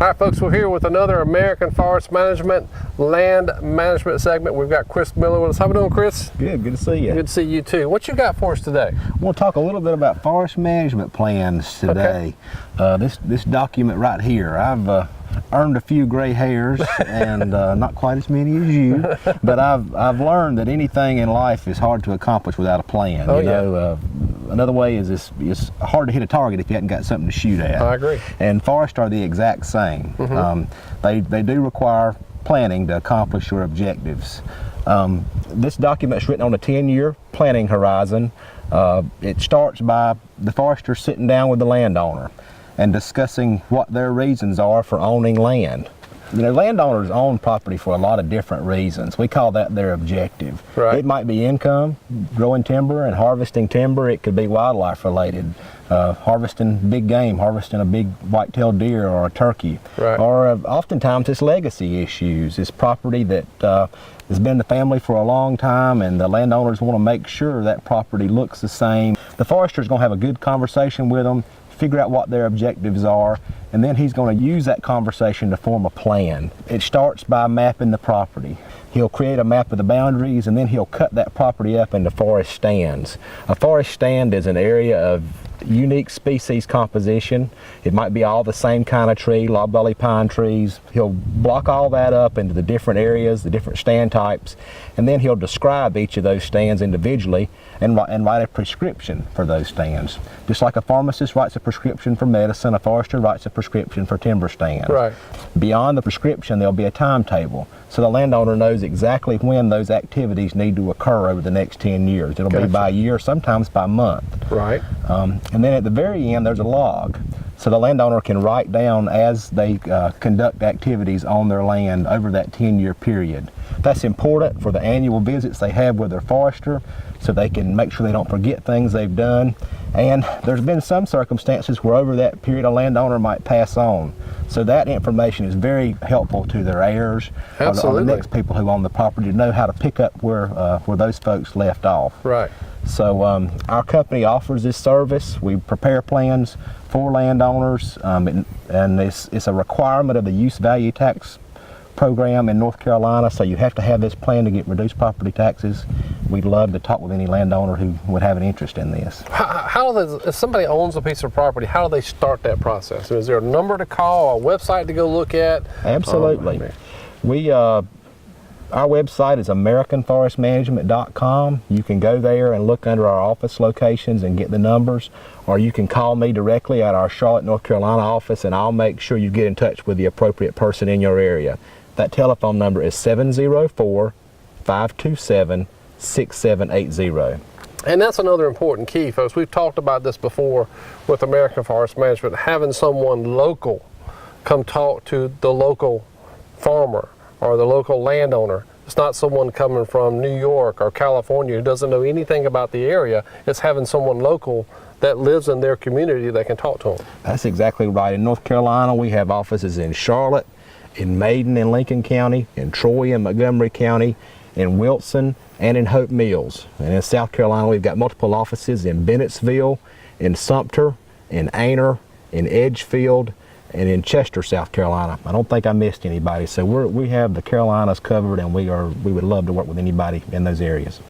All right, folks, we're here with another American Forest Management land management segment. We've got Chris Miller with us. How we doing, Chris? Good to see you. Good to see you too. What you got for us today? I want to talk a little bit about forest management plans today. Okay. This document right here, I've earned a few gray hairs and not quite as many as you, but I've learned that anything in life is hard to accomplish without a plan. Oh, you know, another way is it's hard to hit a target if you hadn't got something to shoot at. I agree. And forests are the exact same. They do require planning to accomplish your objectives. This document is written on a 10-year planning horizon. It starts by the forester sitting down with the landowner and discussing what their reasons are for owning land. You know, landowners own property for a lot of different reasons. We call that their objective. Right. It might be income, growing timber and harvesting timber. It could be wildlife related, harvesting big game, harvesting a big white-tailed deer or a turkey. Right. Or oftentimes it's legacy issues. It's property that has been in the family for a long time, and the landowners want to make sure that property looks the same. The forester's going to have a good conversation with them, figure out what their objectives are, and then he's going to use that conversation to form a plan. It starts by mapping the property. He'll create a map of the boundaries, and then he'll cut that property up into forest stands. A forest stand is an area of unique species composition. It might be all the same kind of tree, loblolly pine trees. He'll block all that up into the different areas, the different stand types, and then he'll describe each of those stands individually and write a prescription for those stands. Just like a pharmacist writes a prescription for medicine, a forester writes a prescription for timber stands. Right. Beyond the prescription, there'll be a timetable, so the landowner knows exactly when those activities need to occur over the next 10 years. It'll be by year, sometimes by month. Right. And then at the very end, there's a log. So the landowner can write down as they conduct activities on their land over that 10-year period. That's important for the annual visits they have with their forester, so they can make sure they don't forget things they've done. And there's been some circumstances where over that period a landowner might pass on. So that information is very helpful to their heirs or the next people who own the property to know how to pick up where those folks left off. Right. So our company offers this service. We prepare plans for landowners, and it's a requirement of the use value tax program in North Carolina, so you have to have this plan to get reduced property taxes. We'd love to talk with any landowner who would have an interest in this. If somebody owns a piece of property, how do they start that process? Is there a number to call, a website to go look at? Absolutely. Our website is AmericanForestManagement.com. You can go there and look under our office locations and get the numbers, or you can call me directly at our Charlotte, North Carolina office, and I'll make sure you get in touch with the appropriate person in your area. That telephone number is 704-527-6780. And that's another important key, folks. We've talked about this before with American Forest Management, having someone local come talk to the local farmer or the local landowner. It's not someone coming from New York or California who doesn't know anything about the area. It's having someone local that lives in their community that can talk to them. That's exactly right. In North Carolina, we have offices in Charlotte, in Maiden and Lincoln County, in Troy and Montgomery County, in Wilson, and in Hope Mills. And in South Carolina, we've got multiple offices in Bennettsville, in Sumter, in Aner, in Edgefield, and in Chester, South Carolina. I don't think I missed anybody. So we have the Carolinas covered, and we would love to work with anybody in those areas.